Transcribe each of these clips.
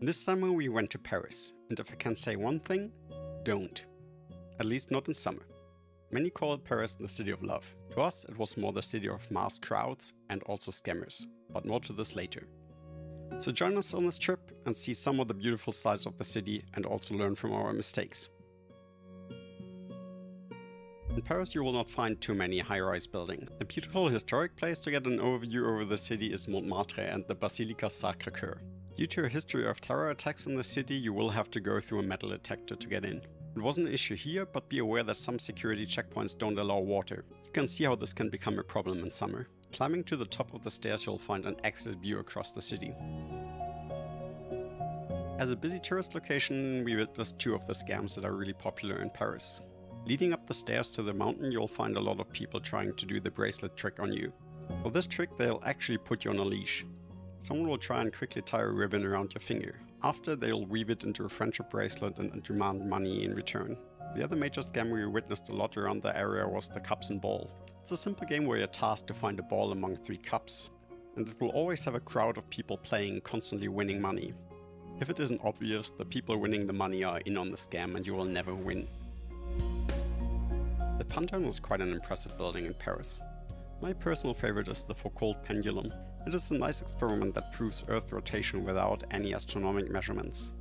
This summer we went to Paris, and if I can say one thing, don't. At least not in summer. Many call Paris the city of love. To us it was more the city of mass crowds and also scammers, but more to this later. So join us on this trip and see some of the beautiful sides of the city and also learn from our mistakes. In Paris you will not find too many high-rise buildings. A beautiful historic place to get an overview over the city is Montmatre and the Basilica Sacré-Cœur. Due to a history of terror attacks in the city, you will have to go through a metal detector to get in. It wasn't an issue here, but be aware that some security checkpoints don't allow water. You can see how this can become a problem in summer. Climbing to the top of the stairs you'll find an excellent view across the city. As a busy tourist location, we witnessed two of the scams that are really popular in Paris. Leading up the stairs to the mountain you'll find a lot of people trying to do the bracelet trick on you. For this trick they'll actually put you on a leash. Someone will try and quickly tie a ribbon around your finger. After, they'll weave it into a friendship bracelet and demand money in return. The other major scam we witnessed a lot around the area was the cups and ball. It's a simple game where you're tasked to find a ball among 3 cups. And it will always have a crowd of people playing, constantly winning money. If it isn't obvious, the people winning the money are in on the scam and you will never win. The Pantheon was quite an impressive building in Paris. My personal favorite is the Foucault pendulum. It is a nice experiment that proves Earth rotation without any astronomical measurements.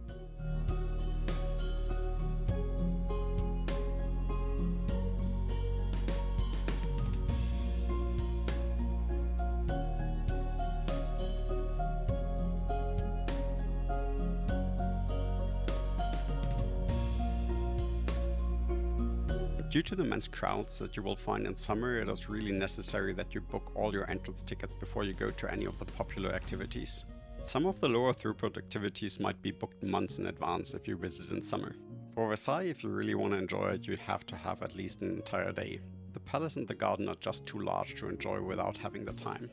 Due to the immense crowds that you will find in summer, it is really necessary that you book all your entrance tickets before you go to any of the popular activities. Some of the lower throughput activities might be booked months in advance if you visit in summer. For Versailles, if you really want to enjoy it, you'd have to have at least an entire day. The palace and the garden are just too large to enjoy without having the time.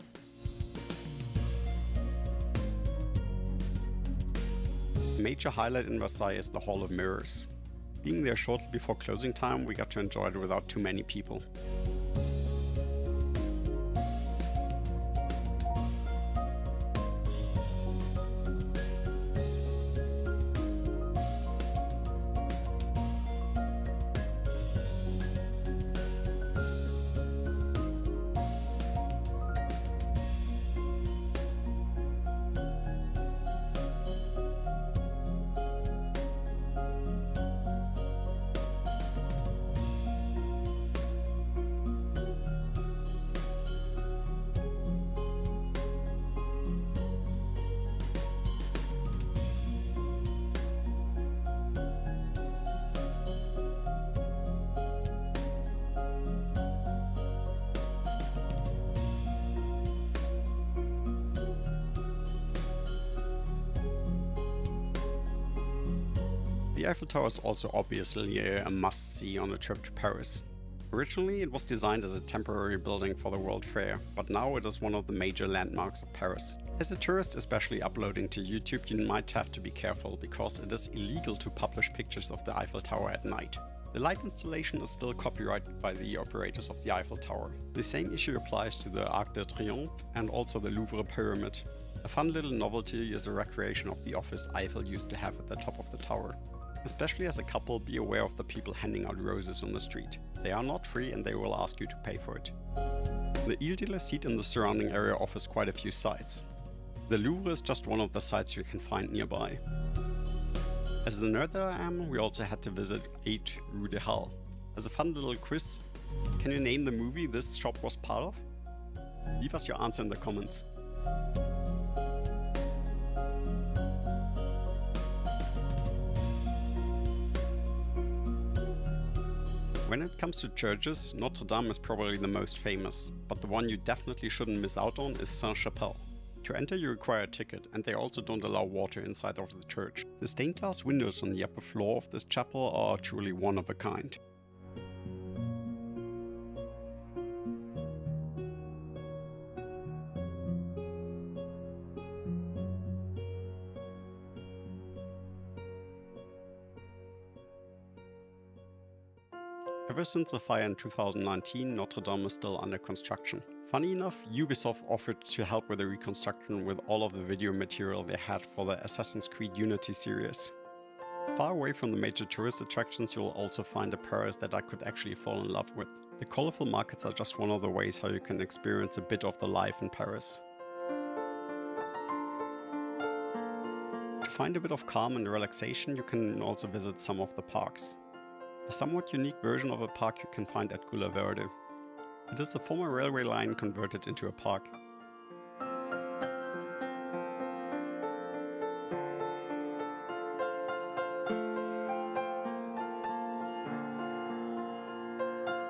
A major highlight in Versailles is the Hall of Mirrors. Being there shortly before closing time, we got to enjoy it without too many people. The Eiffel Tower is also obviously a must-see on a trip to Paris. Originally it was designed as a temporary building for the World Fair, but now it is one of the major landmarks of Paris. As a tourist, especially uploading to YouTube, you might have to be careful because it is illegal to publish pictures of the Eiffel Tower at night. The light installation is still copyrighted by the operators of the Eiffel Tower. The same issue applies to the Arc de Triomphe and also the Louvre Pyramid. A fun little novelty is a recreation of the office Eiffel used to have at the top of the tower. Especially as a couple, be aware of the people handing out roses on the street. They are not free and they will ask you to pay for it. The Ile de Cite and the surrounding area offers quite a few sites. The Louvre is just one of the sites you can find nearby. As the nerd that I am, we also had to visit 8 Rue de Halle. As a fun little quiz, can you name the movie this shop was part of? Leave us your answer in the comments. When it comes to churches, Notre Dame is probably the most famous, but the one you definitely shouldn't miss out on is Saint Chapelle. To enter you require a ticket, and they also don't allow water inside of the church. The stained glass windows on the upper floor of this chapel are truly one of a kind. Ever since the fire in 2019, Notre Dame is still under construction. Funny enough, Ubisoft offered to help with the reconstruction with all of the video material they had for the Assassin's Creed Unity series. Far away from the major tourist attractions, you'll also find a Paris that I could actually fall in love with. The colorful markets are just one of the ways how you can experience a bit of the life in Paris. To find a bit of calm and relaxation, you can also visit some of the parks. A somewhat unique version of a park you can find at Gula Verde. It is a former railway line converted into a park.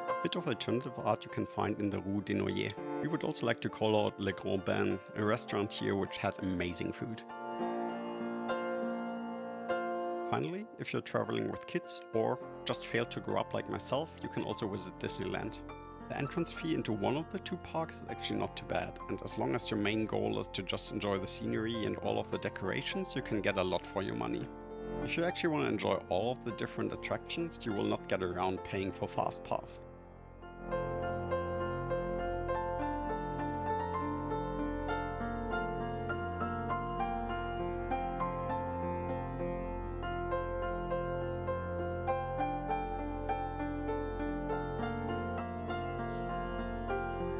A bit of alternative art you can find in the Rue des Noyers. We would also like to call out Le Grand Bain, a restaurant here which had amazing food. Finally, if you're traveling with kids or just failed to grow up like myself, you can also visit Disneyland. The entrance fee into one of the two parks is actually not too bad, and as long as your main goal is to just enjoy the scenery and all of the decorations, you can get a lot for your money. If you actually want to enjoy all of the different attractions, you will not get around paying for FastPass.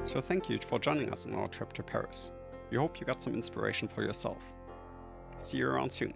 So thank you for joining us on our trip to Paris. We hope you got some inspiration for yourself. See you around soon.